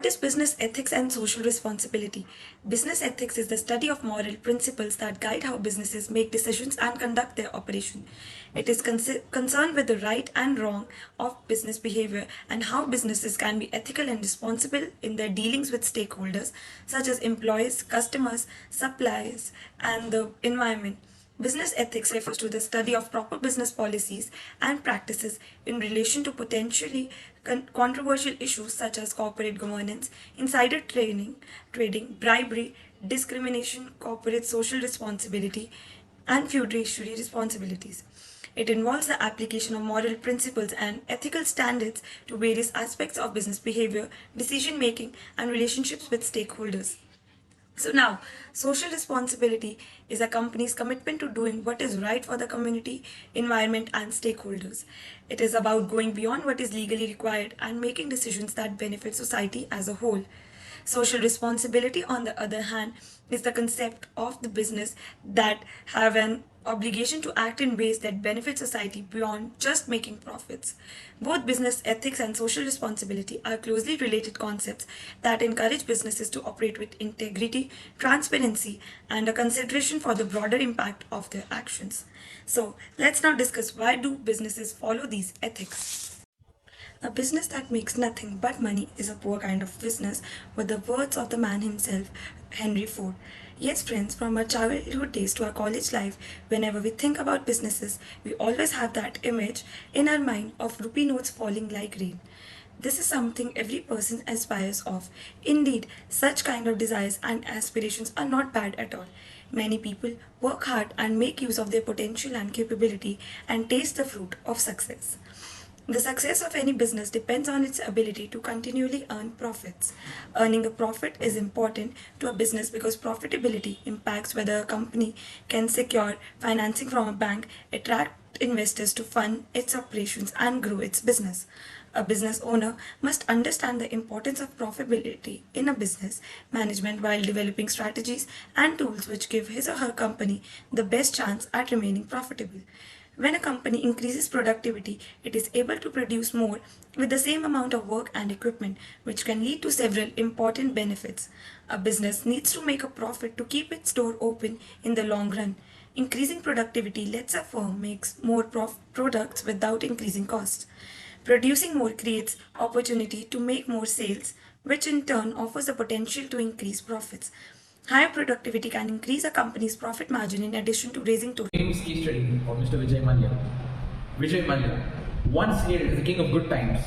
What is business ethics and social responsibility? Business ethics is the study of moral principles that guide how businesses make decisions and conduct their operation. It is concerned with the right and wrong of business behavior and how businesses can be ethical and responsible in their dealings with stakeholders such as employees, customers, suppliers, and the environment. Business ethics refers to the study of proper business policies and practices in relation to potentially controversial issues such as corporate governance, insider trading, bribery, discrimination, corporate social responsibility, and fiduciary responsibilities. It involves the application of moral principles and ethical standards to various aspects of business behavior, decision making, and relationships with stakeholders. So now, social responsibility is a company's commitment to doing what is right for the community, environment, and stakeholders. It is about going beyond what is legally required and making decisions that benefit society as a whole. Social responsibility, on the other hand, is the concept of the business that have an obligation to act in ways that benefit society beyond just making profits. Both business ethics and social responsibility are closely related concepts that encourage businesses to operate with integrity, transparency, and a consideration for the broader impact of their actions. So, let's now discuss why do businesses follow these ethics. A business that makes nothing but money is a poor kind of business, were the words of the man himself, Henry Ford. Yes, friends, from our childhood days to our college life, whenever we think about businesses, we always have that image in our mind of rupee notes falling like rain. This is something every person aspires of. Indeed, such kind of desires and aspirations are not bad at all. Many people work hard and make use of their potential and capability and taste the fruit of success. The success of any business depends on its ability to continually earn profits. Earning a profit is important to a business because profitability impacts whether a company can secure financing from a bank, attract investors to fund its operations, and grow its business. A business owner must understand the importance of profitability in a business management while developing strategies and tools which give his or her company the best chance at remaining profitable. When a company increases productivity, it is able to produce more with the same amount of work and equipment, which can lead to several important benefits. A business needs to make a profit to keep its store open in the long run. Increasing productivity lets a firm make more products without increasing costs. Producing more creates opportunity to make more sales, which in turn offers the potential to increase profits. Higher productivity can increase a company's profit margin in addition to raising total. Famous case study of Mr. Vijay Mallya. Vijay Mallya, once hailed as the king of good times,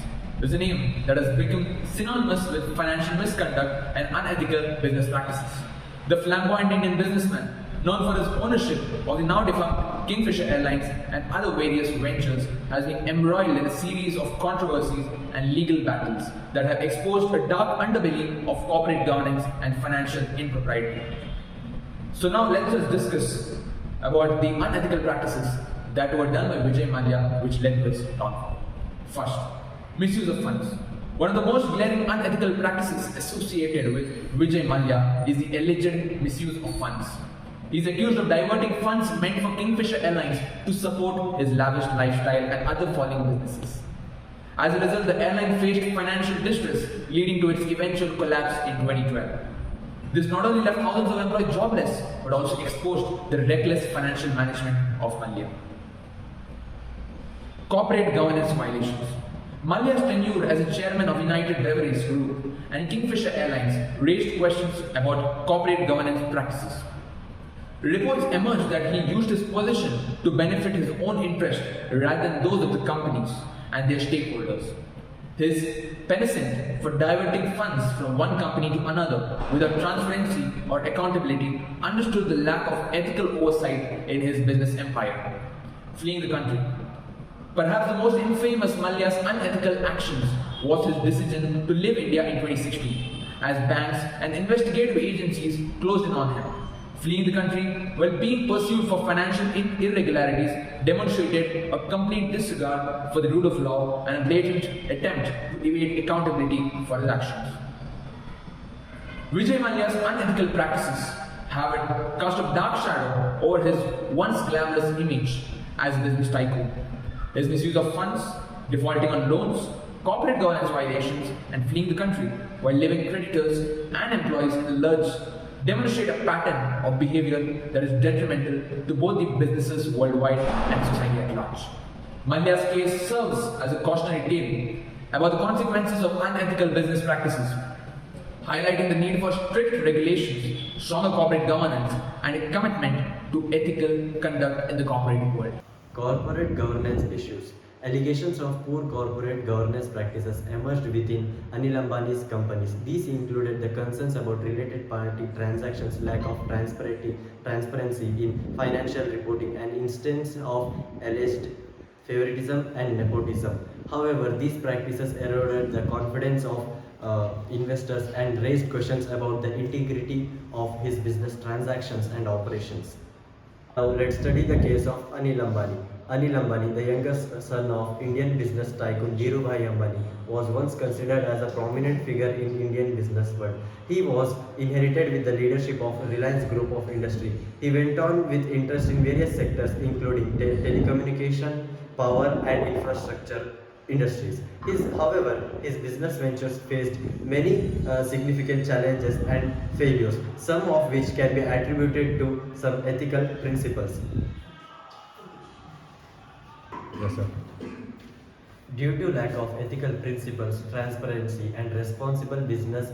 is a name that has become synonymous with financial misconduct and unethical business practices. The flamboyant Indian businessman, known for his ownership of the now defunct Kingfisher Airlines and other various ventures, has been embroiled in a series of controversies and legal battles that have exposed a dark underbelly of corporate governance and financial impropriety. So now let's just discuss about the unethical practices that were done by Vijay Mallya which led to his downfall. First, misuse of funds. One of the most glaring unethical practices associated with Vijay Mallya is the alleged misuse of funds. He is accused of diverting funds meant for Kingfisher Airlines to support his lavish lifestyle and other falling businesses. As a result, the airline faced financial distress, leading to its eventual collapse in 2012. This not only left thousands of employees jobless, but also exposed the reckless financial management of Mallya. Corporate governance violations. Mallya's tenure as a chairman of United Breweries Group and Kingfisher Airlines raised questions about corporate governance practices. Reports emerged that he used his position to benefit his own interest rather than those of the companies and their stakeholders. His penchant for diverting funds from one company to another without transparency or accountability understood the lack of ethical oversight in his business empire. Fleeing the country. Perhaps the most infamous Mallya's unethical actions was his decision to leave India in 2016, as banks and investigative agencies closed in on him. Fleeing the country while being pursued for financial irregularities demonstrated a complete disregard for the rule of law and a blatant attempt to evade accountability for his actions. Vijay Mallya's unethical practices have cast a dark shadow over his once glamorous image as a business tycoon. His misuse of funds, defaulting on loans, corporate governance violations, and fleeing the country while leaving creditors and employees in the lurch demonstrate a pattern of behavior that is detrimental to both the businesses worldwide and society at large. Malya's case serves as a cautionary tale about the consequences of unethical business practices, highlighting the need for strict regulations, stronger corporate governance, and a commitment to ethical conduct in the corporate world. Corporate governance issues. Allegations of poor corporate governance practices emerged within Anil Ambani's companies. These included the concerns about related party transactions, lack of transparency in financial reporting, and instances of alleged favoritism and nepotism. However, these practices eroded the confidence of investors and raised questions about the integrity of his business transactions and operations. Now let's study the case of Anil Ambani. Anil Ambani, the youngest son of Indian business tycoon Dhirubhai Ambani, was once considered as a prominent figure in Indian business world. He was inherited with the leadership of Reliance Group of Industry. He went on with interest in various sectors including telecommunication, power and infrastructure industries. However, his business ventures faced many significant challenges and failures, some of which can be attributed to some ethical principles. Yes, sir. Due to lack of ethical principles, transparency, and responsible business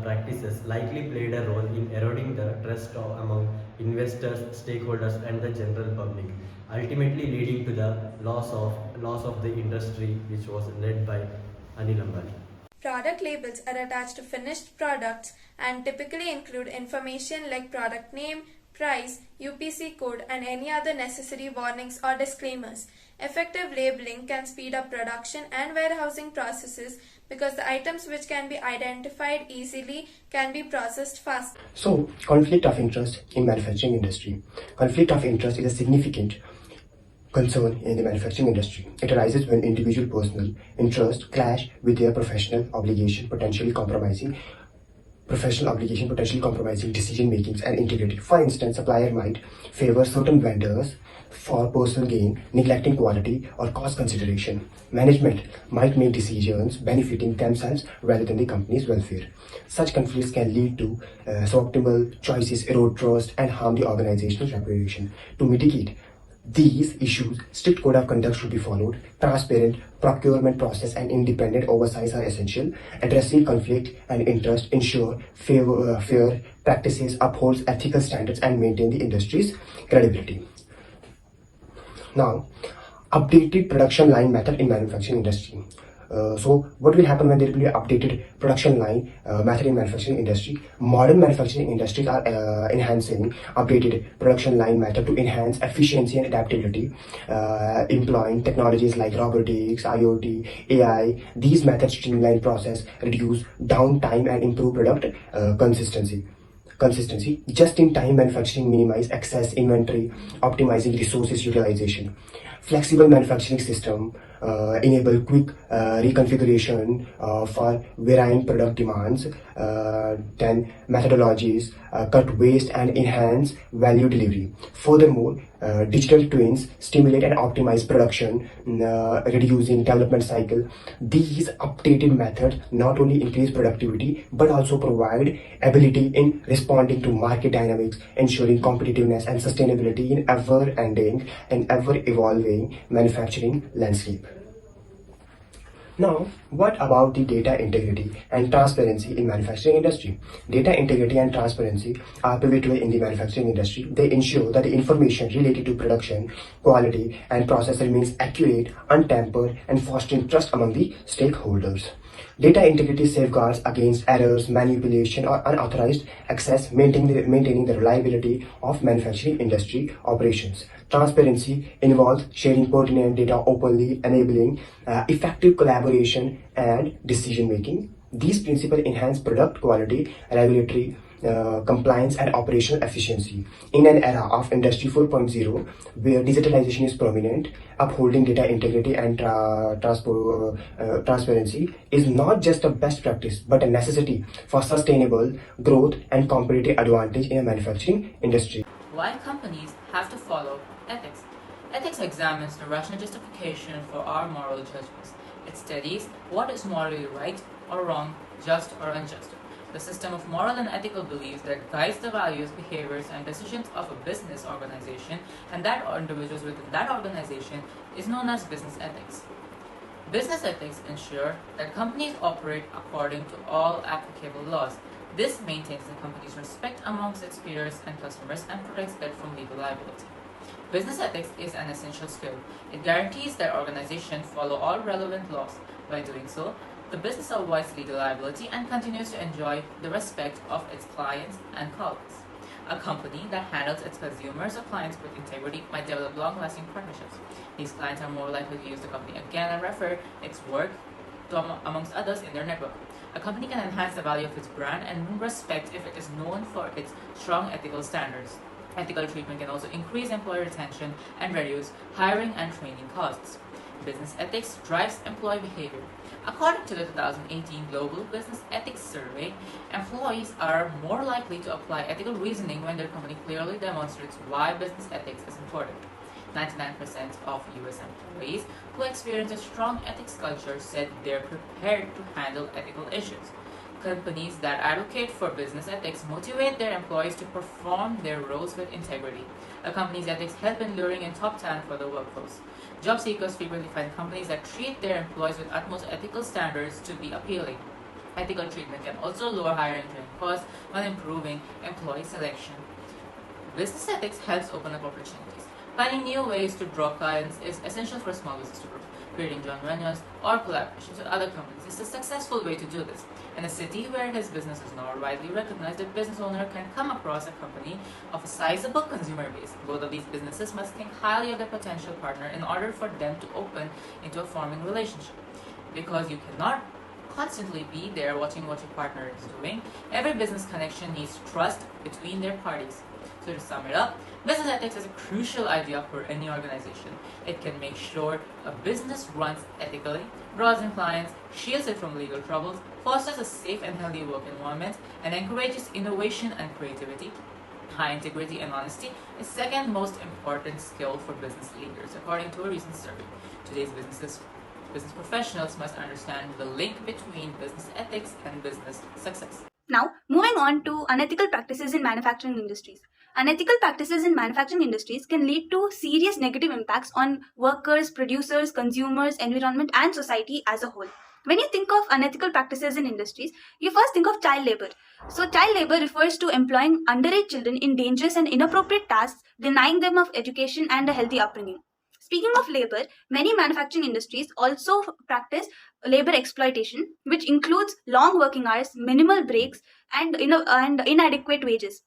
practices likely played a role in eroding the trust among investors, stakeholders, and the general public, ultimately leading to the loss of the industry, which was led by Anil Ambani. Product labels are attached to finished products and typically include information like product name, price, UPC code, and any other necessary warnings or disclaimers. Effective labeling can speed up production and warehousing processes because the items which can be identified easily can be processed fast. So, conflict of interest in manufacturing industry. Conflict of interest is a significant concern in the manufacturing industry. It arises when individual personal interests clash with their professional obligation, potentially compromising decision makings and integrity. For instance, supplier might favor certain vendors for personal gain, neglecting quality or cost consideration. Management might make decisions benefiting themselves rather than the company's welfare. Such conflicts can lead to suboptimal choices, erode trust, and harm the organizational reputation. To mitigate these issues, strict code of conduct should be followed. Transparent procurement process and independent oversight are essential. Addressing conflict and interest ensure fair practices, upholds ethical standards, and maintain the industry's credibility. Now, updated production line method in manufacturing industry. So what will happen when there will be an updated production line method in manufacturing industry? Modern manufacturing industries are enhancing updated production line method to enhance efficiency and adaptability, employing technologies like robotics, IoT, AI. These methods streamline process, reduce downtime, and improve product consistency. Just-in-time manufacturing minimize excess inventory, optimizing resources utilization. Flexible manufacturing system enable quick reconfiguration for varying product demands. Then methodologies cut waste and enhance value delivery. Furthermore, digital twins stimulate and optimize production, reducing development cycle. These updated methods not only increase productivity but also provide ability in responding to market dynamics, ensuring competitiveness and sustainability in ever-ending and ever-evolving manufacturing landscape. Now, what about the data integrity and transparency in manufacturing industry? Data integrity and transparency are pivotal in the manufacturing industry. They ensure that the information related to production, quality, and process remains accurate, untampered, and fostering trust among the stakeholders. Data integrity safeguards against errors, manipulation, or unauthorized access, maintaining the reliability of manufacturing industry operations. Transparency involves sharing pertinent data openly, enabling effective collaboration and decision making. These principles enhance product quality, regulatory compliance, and operational efficiency. In an era of Industry 4.0, where digitalization is prominent, upholding data integrity and transparency is not just a best practice but a necessity for sustainable growth and competitive advantage in a manufacturing industry. Why companies have to follow ethics? Ethics examines the rational justification for our moral judgments. It studies what is morally right or wrong, just or unjust. The system of moral and ethical beliefs that guides the values, behaviors, and decisions of a business organization and that individuals within that organization is known as business ethics. Business ethics ensure that companies operate according to all applicable laws. This maintains the company's respect amongst its peers and customers and protects it from legal liability. Business ethics is an essential skill. It guarantees that organizations follow all relevant laws. By doing so, the business avoids legal liability and continues to enjoy the respect of its clients and colleagues. A company that handles its consumers or clients with integrity might develop long-lasting partnerships. These clients are more likely to use the company again and refer its work to amongst others in their network. A company can enhance the value of its brand and win respect if it is known for its strong ethical standards. Ethical treatment can also increase employee retention and reduce hiring and training costs. Business ethics drives employee behavior. According to the 2018 Global Business Ethics Survey, employees are more likely to apply ethical reasoning when their company clearly demonstrates why business ethics is important. 99% of US employees who experience a strong ethics culture said they're prepared to handle ethical issues. Companies that advocate for business ethics motivate their employees to perform their roles with integrity. A company's ethics help in luring in top talent for the workforce. Job seekers frequently find companies that treat their employees with utmost ethical standards to be appealing. Ethical treatment can also lower hiring and training costs while improving employee selection. Business ethics helps open up opportunities. Finding new ways to draw clients is essential for small business to grow. Creating joint ventures or collaborations with other companies is a successful way to do this. In a city where his business is not widely recognized, the business owner can come across a company of a sizable consumer base. Both of these businesses must think highly of their potential partner in order for them to open into a forming relationship. Because you cannot constantly be there watching what your partner is doing, every business connection needs trust between their parties. So to sum it up, business ethics is a crucial idea for any organization. It can make sure a business runs ethically, draws in clients, shields it from legal troubles, fosters a safe and healthy work environment, and encourages innovation and creativity. High integrity and honesty is second most important skill for business leaders, according to a recent survey. Today's business professionals must understand the link between business ethics and business success. Now, moving on to unethical practices in manufacturing industries. Unethical practices in manufacturing industries can lead to serious negative impacts on workers, producers, consumers, environment, and society as a whole. When you think of unethical practices in industries, you first think of child labor. So, child labor refers to employing underage children in dangerous and inappropriate tasks, denying them of education and a healthy upbringing. Speaking of labor, many manufacturing industries also practice labor exploitation, which includes long working hours, minimal breaks, and inadequate wages.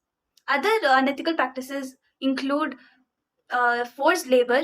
Other unethical practices include forced labor,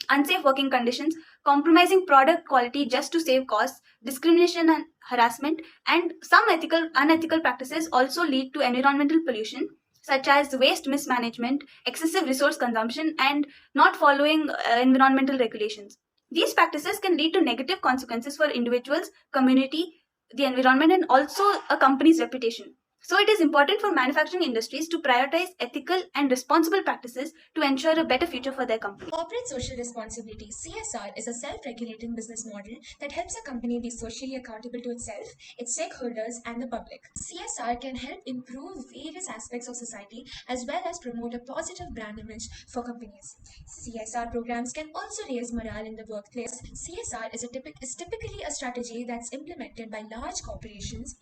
unsafe working conditions, compromising product quality just to save costs, discrimination and harassment, and some unethical practices also lead to environmental pollution, such as waste mismanagement, excessive resource consumption, and not following environmental regulations. These practices can lead to negative consequences for individuals, community, the environment, and also a company's reputation. So, it is important for manufacturing industries to prioritize ethical and responsible practices to ensure a better future for their company. Corporate social responsibility (CSR) is a self-regulating business model that helps a company be socially accountable to itself, its stakeholders, and the public. CSR can help improve various aspects of society as well as promote a positive brand image for companies. CSR programs can also raise morale in the workplace. CSR is typically a strategy that's implemented by large corporations,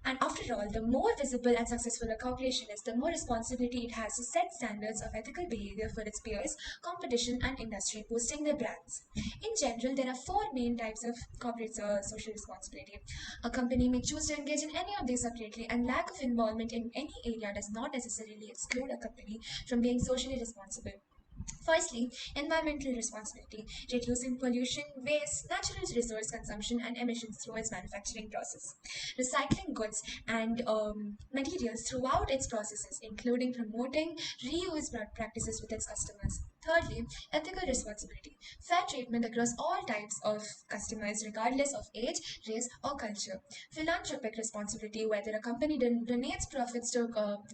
and after all, the more visible and successful a corporation is, the more responsibility it has to set standards of ethical behavior for its peers, competition, and industry, boosting their brands. In general, there are four main types of corporate social responsibility. A company may choose to engage in any of these separately, and lack of involvement in any area does not necessarily exclude a company from being socially responsible. Firstly, environmental responsibility, reducing pollution, waste, natural resource consumption, and emissions through its manufacturing process. Recycling goods and materials throughout its processes, including promoting reuse practices with its customers. Thirdly, ethical responsibility. Fair treatment across all types of customers, regardless of age, race, or culture. Philanthropic responsibility, whether a company donates profits to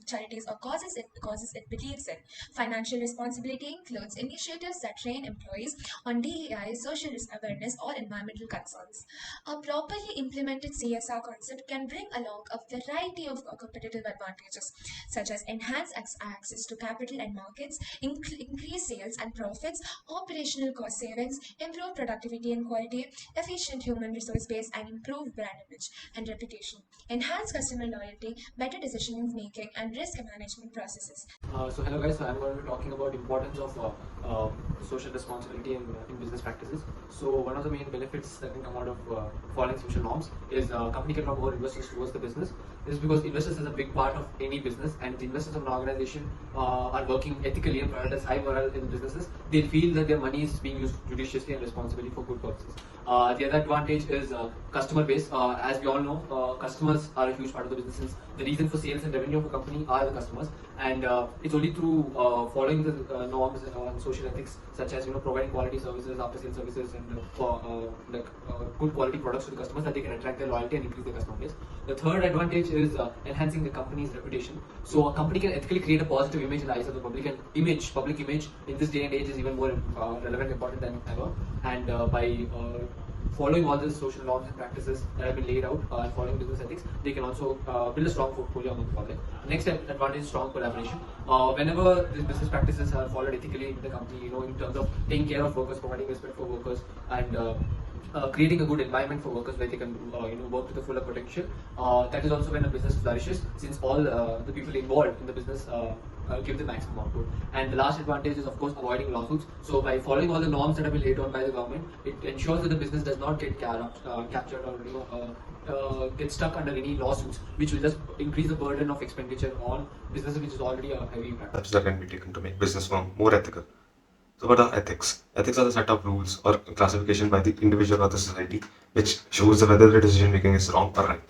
charities or causes it believes in. Financial responsibility includes initiatives that train employees on DEI, social awareness, or environmental concerns. A properly implemented CSR concept can bring along a variety of competitive advantages, such as enhanced access to capital and markets, increased sales and profits, operational cost savings, improved productivity and quality, efficient human resource base, and improved brand image and reputation, enhanced customer loyalty, better decision making, and risk management processes. So hello guys, so I'm going to be talking about importance of social responsibility in business practices. So one of the main benefits that can come out of following social norms is company can draw more investors towards the business. This is because investors is a big part of any business, and the investors of an organization are working ethically and prioritize high morale in businesses. They feel that their money is being used judiciously and responsibly for good purposes. The other advantage is customer base. As we all know, customers are a huge part of the business. The reason for sales and revenue of a company are the customers, and it's only through following the norms on social ethics, such as providing quality services, after-sales services, and good quality products to the customers, that they can attract their loyalty and increase their customer base. The third advantage is enhancing the company's reputation. So a company can ethically create a positive image in the eyes of the public, and public image in this day and age is even more relevant and important than ever. And by following all the social norms and practices that have been laid out and following business ethics, they can also build a strong portfolio among the public. Next advantage is strong collaboration. Whenever these business practices are followed ethically in the company, in terms of taking care of workers, providing respect for workers, and creating a good environment for workers where they can work to the fuller potential. That is also when a business flourishes, since all the people involved in the business give the maximum output. And the last advantage is, of course, avoiding lawsuits. So by following all the norms that have been laid out by the government, it ensures that the business does not get captured or get stuck under any lawsuits, which will just increase the burden of expenditure on businesses, which is already a heavy impact. Steps that can be taken to make business firm more ethical. So what are ethics? Ethics are the set of rules or classification by the individual or the society which shows whether the decision making is wrong or right.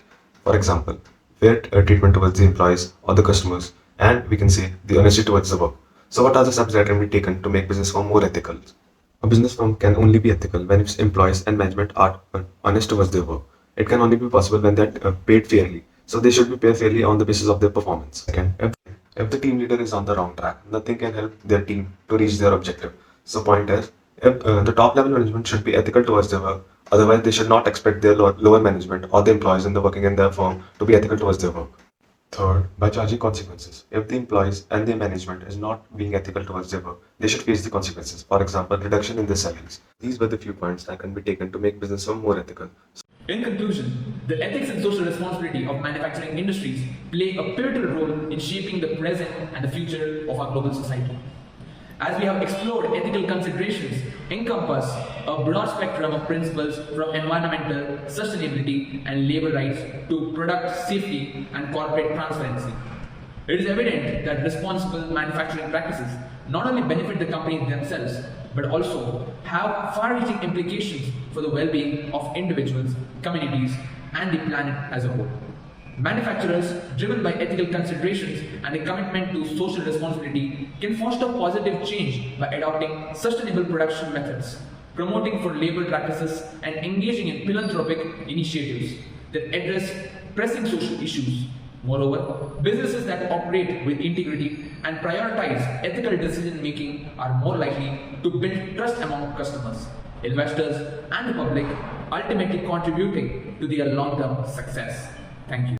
For example, fair treatment towards the employees or the customers, and we can say the honesty towards the work. So what are the steps that can be taken to make business firm more ethical? A business firm can only be ethical when its employees and management are honest towards their work. It can only be possible when they are paid fairly. So they should be paid fairly on the basis of their performance. Second, if the team leader is on the wrong track, nothing can help their team to reach their objective. So point is, if the top level management should be ethical towards their work, otherwise they should not expect their lower management or the employees in the working in their firm to be ethical towards their work. Third, by charging consequences. If the employees and their management is not being ethical towards their work, they should face the consequences. For example, reduction in their salaries. These were the few points that can be taken to make business firm more ethical. In conclusion, the ethics and social responsibility of manufacturing industries play a pivotal role in shaping the present and the future of our global society. As we have explored, ethical considerations encompass a broad spectrum of principles from environmental, sustainability, and labor rights to product safety and corporate transparency. It is evident that responsible manufacturing practices not only benefit the companies themselves, but also have far-reaching implications for the well-being of individuals, communities, and the planet as a whole. Manufacturers, driven by ethical considerations and a commitment to social responsibility, can foster positive change by adopting sustainable production methods, promoting for labor practices, and engaging in philanthropic initiatives that address pressing social issues. Moreover, businesses that operate with integrity and prioritize ethical decision-making are more likely to build trust among customers, investors, and the public, ultimately contributing to their long-term success. Thank you.